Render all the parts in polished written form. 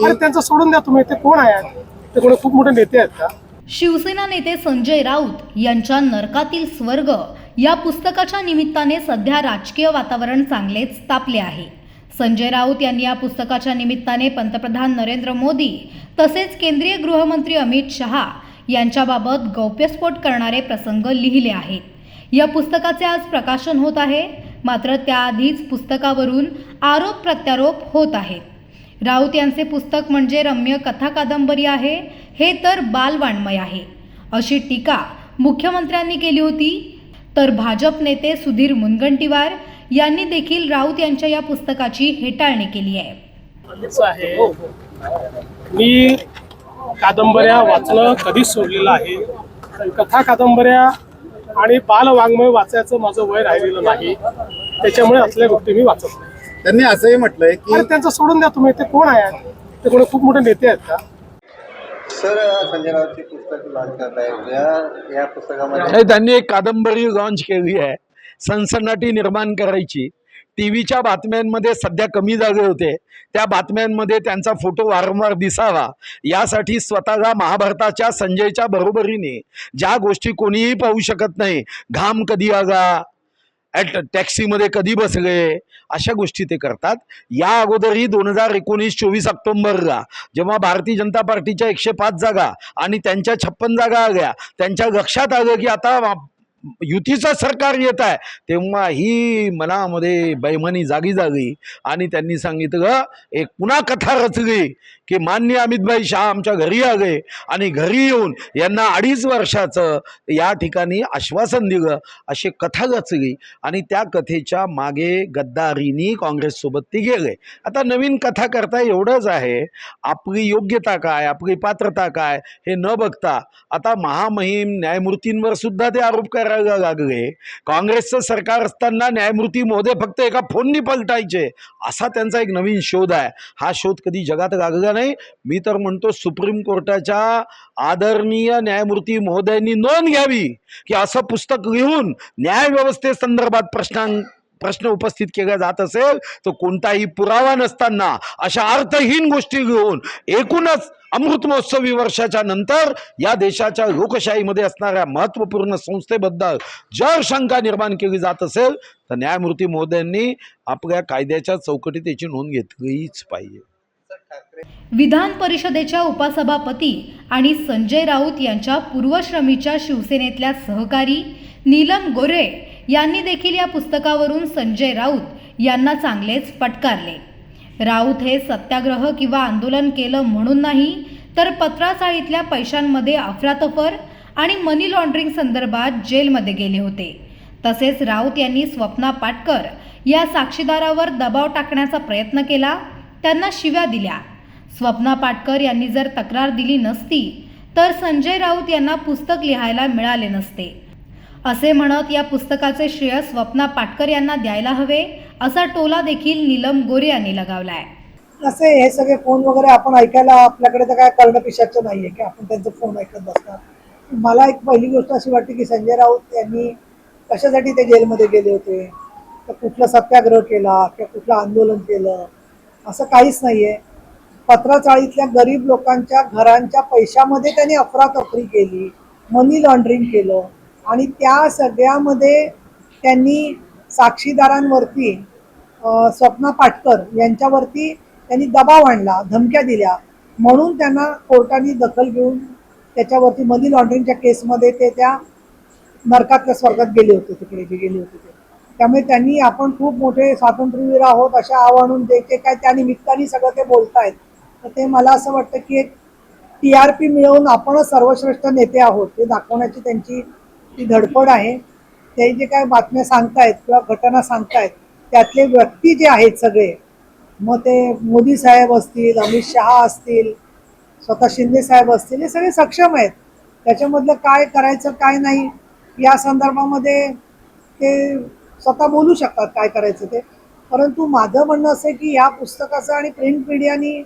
अरे त्यांचं सोडून द्या तुम्ही, ते कोण आहेत? ते कोणी खूप मोठे नेते आहेत का? शिवसेना नेते संजय राऊत यांच्या नरकातील स्वर्ग या पुस्तकाच्या निमित्ताने सध्या राजकीय वातावरण चांगलेच तापले आहे. संजय राऊत यांनी या पुस्तकाच्या निमित्ताने पंतप्रधान नरेंद्र मोदी तसेच केंद्रीय गृहमंत्री अमित शहा यांच्याबाबत गौप्यस्फोट करणारे प्रसंग लिहिले आहेत. या पुस्तकाचे आज प्रकाशन होत आहे, मात्र त्याआधीच पुस्तकावरून आरोप प्रत्यारोप होत आहेत. राऊत यांचे पुस्तक म्हणजे रम्य कथा कादंबरी आहे, हे तर बालवाङ्मय आहे, अशी टीका मुख्यमंत्र्यांनी केली होती. तर भाजप नेते सुधीर मुनगंटीवार यांनी देखील राऊत यांच्या या पुस्तकाची हेटाळणी केली आहे. मी कादंबऱ्या वाचणं कधीच सोडलेलं आहे. कथा कादंबऱ्या आणि बालवाङ्मय वाचायचं माझं वय राहिलेलं नाही, त्याच्यामुळे असल्या गोष्टी मी वाचत नाही. त्यांनी असंही म्हटलंय की अरे त्यांचं सोडून द्या तुम्ही, ते कोण आहेत? ते कोणी खूप मोठे नेते आहेत का? सर, संजय राऊतची पुस्तक लॉन्च करताय. या पुस्तकामध्ये त्यांनी एक कादंबरी लॉन्च केली आहे, सनसनाटी निर्माण करायची. टीव्हीच्या बातम्यांमध्ये सध्या कमी जागे होते, त्या बातम्यांमध्ये त्यांचा फोटो वारंवार दिसावा यासाठी स्वतःला महाभारताच्या संजयच्या बरोबरीने ज्या गोष्टी कोणीही पाहू शकत नाही, घाम कधी आला, टॅक्सीमध्ये कधी बसले, अशा गोष्टी ते करतात. या अगोदरही 2019-24 ऑक्टोबरला जेव्हा भारतीय जनता पार्टीच्या 105 जागा आणि त्यांच्या 56 जागा आल्या, त्यांच्या लक्षात आलं की आता युतीचं सरकार येत आहे, तेव्हा ही मनामध्ये बैमानी जागी झाली आणि त्यांनी सांगितलं, एक पुन्हा कथा रचली की माननीय अमितभाई शहा आमच्या घरी आले आणि घरी येऊन यांना 2.5 वर्षाचं या ठिकाणी आश्वासन दिलं, अशी कथा रचली आणि त्या कथेच्या मागे गद्दारीनी काँग्रेससोबत ती गेले. आता नवीन कथा करता एवढंच आहे, आपली योग्यता काय, आपली पात्रता काय हे न बघता आता महामहिम न्यायमूर्तींवर सुद्धा ते आरोप करायला लागले. काँग्रेसचं सरकार असताना न्यायमूर्ती महोदय फक्त एका फोननी पलटायचे, असा त्यांचा एक नवीन शोध आहे. हा शोध कधी जगात लागला नाही. मी तर म्हणतो सुप्रीम कोर्टाच्या आदरणीय न्यायमूर्ती महोदयांनी नोंद घ्यावी की असं पुस्तक लिहून न्याय व्यवस्थेसंदर्भात प्रश्न उपस्थित केला जात असेल तर कोणताही पुरावा नसताना अशा अर्थहीन गोष्टी घेऊन एकूणच अमृत महोत्सवी वर्षाच्या नंतर या देशाच्या लोकशाहीमध्ये असणाऱ्या महत्त्वपूर्ण संस्थेबद्दल जर शंका निर्माण केली जात असेल तर न्यायमूर्ती महोदयांनी आपल्या कायद्याच्या चौकटीत याची नोंद घेतलीच पाहिजे. विधान परिषदेच्या उपसभापती आणि संजय राऊत यांच्या पूर्वश्रमीच्या शिवसेनेतल्या सहकारी नीलम गोऱ्हे यांनी देखील या पुस्तकावरून संजय राऊत यांना चांगलेच फटकारले. राऊत हे सत्याग्रह किंवा आंदोलन केलं म्हणून नाही, तर पत्राचाळीतल्या पैशांमध्ये अफरातफर आणि मनी लॉन्ड्रिंग संदर्भात जेलमध्ये गेले होते. तसेच राऊत यांनी स्वप्ना पाटकर या साक्षीदारावर दबाव टाकण्याचा प्रयत्न केला, त्यांना शिव्या दिल्या. स्वप्ना पाटकर यांनी जर तक्रार दिली नसती तर संजय राऊत यांना पुस्तक लिहायला मिळाले नसते, असे म्हणत या पुस्तकाचे श्रेय स्वप्ना पाटकर यांना द्यायला हवे, असा टोला देखील नीलम गोरे यांनी लगावलाय. असे हे सगळे फोन वगैरे आपण ऐकायला आपल्याकडे तर काय करणं पिशाचं नाहीये की आपण त्यांचे फोन ऐकत बसणार. मला एक पहिली गोष्ट अशी वाटते की संजय राऊत यांनी कशासाठी ते जेलमध्ये गेले होते, तर कुठला सत्याग्रह केला किंवा कुठलं आंदोलन केलं, असं काहीच नाहीये. पत्राचाळीतल्या गरीब लोकांच्या घरांच्या पैशामध्ये त्यांनी अफरातफरी केली, मनी लॉन्ड्रिंग केलं आणि त्या सगळ्यामध्ये त्यांनी साक्षीदारांवरती स्वप्ना पाटकर यांच्यावरती त्यांनी दबाव आणला, धमक्या दिल्या, म्हणून त्यांना कोर्टाने दखल घेऊन त्याच्यावरती मनी लॉन्ड्रिंगच्या केसमध्ये ते त्या नरकातल्या स्वर्गात गेले होते, तिकडे जे गेले होते ते. त्यामुळे त्यांनी आपण खूप मोठे स्वातंत्र्यवीर आहोत अशा आव्हानून जे काय त्या निमित्ताने सगळं ते बोलतायत, तर ते मला असं वाटतं की एक TRP मिळवून आपणच सर्वश्रेष्ठ नेते आहोत ते दाखवण्याची त्यांची ती धडपड आहे. ते जे काय बातम्या सांगतायत किंवा घटना सांगतायत त्यातले व्यक्ती जे आहेत सगळे, मग ते मोदी साहेब असतील, अमित शहा असतील, स्वतः शिंदे साहेब असतील, हे सगळे सक्षम आहेत. त्याच्यामधलं काय करायचं काय नाही या संदर्भामध्ये ते स्वतः बोलू शकतात काय करायचं ते. परंतु माझं म्हणणं असं आहे की या पुस्तकाचं आणि प्रिंट मीडियानी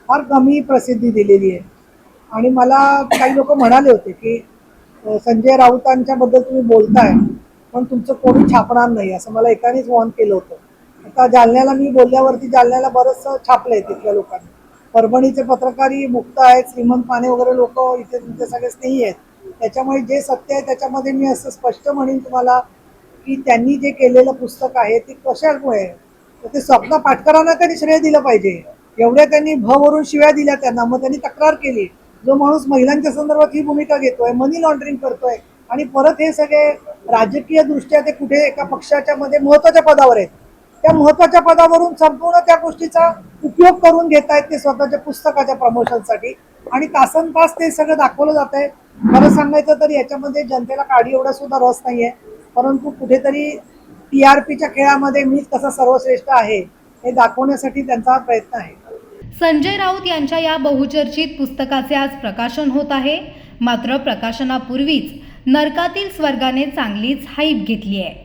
फार कमी प्रसिद्धी दिलेली आहे. आणि मला काही लोक म्हणाले होते की संजय राऊतांच्याबद्दल तुम्ही बोलताय पण तुमचं कोणी छापणार नाही, असं मला एकानेच वॉर्न केलं होतं. आता जालन्याला मी बोलल्यावरती जालन्याला बरंचसं छापलंय तिथल्या लोकांनी, परभणीचे पत्रकारही मुक्त आहेत, श्रीमंत पाने वगैरे लोक इथे तुमचे सगळे स्नेही आहेत. त्याच्यामुळे जे सत्य आहे त्याच्यामध्ये मी असं स्पष्ट म्हणेन तुम्हाला की त्यांनी जे केलेलं पुस्तक आहे ते कशामुळे, तर ते स्वप्न पाटकरांना तरी श्रेय दिलं पाहिजे. एवढ्या त्यांनी भवरून शिव्या दिल्या त्यांना, मग त्यांनी तक्रार केली. जो माणूस महिलांच्या संदर्भात ही भूमिका घेतोय, मनी लॉन्ड्रिंग करतोय आणि परत हे सगळे राजकीय दृष्ट्या ते कुठे एका पक्षाच्या मध्ये महत्वाच्या पदावर आहेत, त्या महत्वाच्या पदावरून संपूर्ण त्या गोष्टीचा उपयोग करून घेत आहेत ते स्वतःच्या पुस्तकाच्या प्रमोशनसाठी. आणि तासन तास ते सगळं दाखवलं जात आहे. खरं सांगायचं तर याच्यामध्ये जनतेला काडी एवढा सुद्धा रस नाहीये, परंतु कुठेतरी TRPच्या खेळामध्ये मीच कसा सर्वश्रेष्ठ आहे हे दाखवण्यासाठी त्यांचा हा प्रयत्न आहे. संजय राऊत यांच्या या बहुचर्चित पुस्तकाचे आज प्रकाशन होत आहे. मात्र प्रकाशनापूर्वीच नरकातील स्वर्गाने चांगलीच हाईप घेतली आहे.